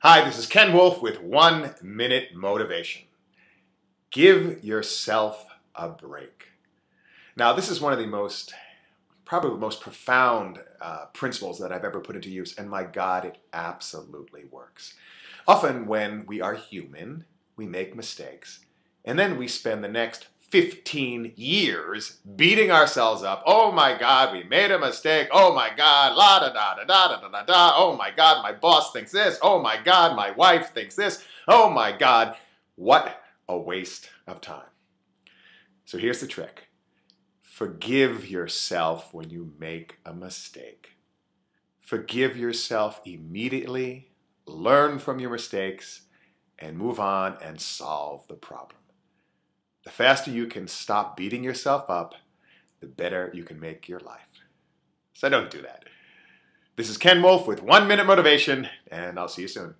Hi, this is Ken Wolf with 1 Minute Motivation. Give yourself a break. Now, this is one of the probably the most profound principles that I've ever put into use, and my God, it absolutely works. Often when we are human, we make mistakes, and then we spend the next 15 years beating ourselves up. Oh my God, we made a mistake. Oh my God, la da da da da da da da. Oh my God, my boss thinks this. Oh my God, my wife thinks this. Oh my God, what a waste of time. So here's the trick. Forgive yourself when you make a mistake. Forgive yourself immediately, learn from your mistakes, and move on and solve the problem. The faster you can stop beating yourself up, the better you can make your life. So don't do that. This is Ken Wolf with 1 Minute Motivation, and I'll see you soon.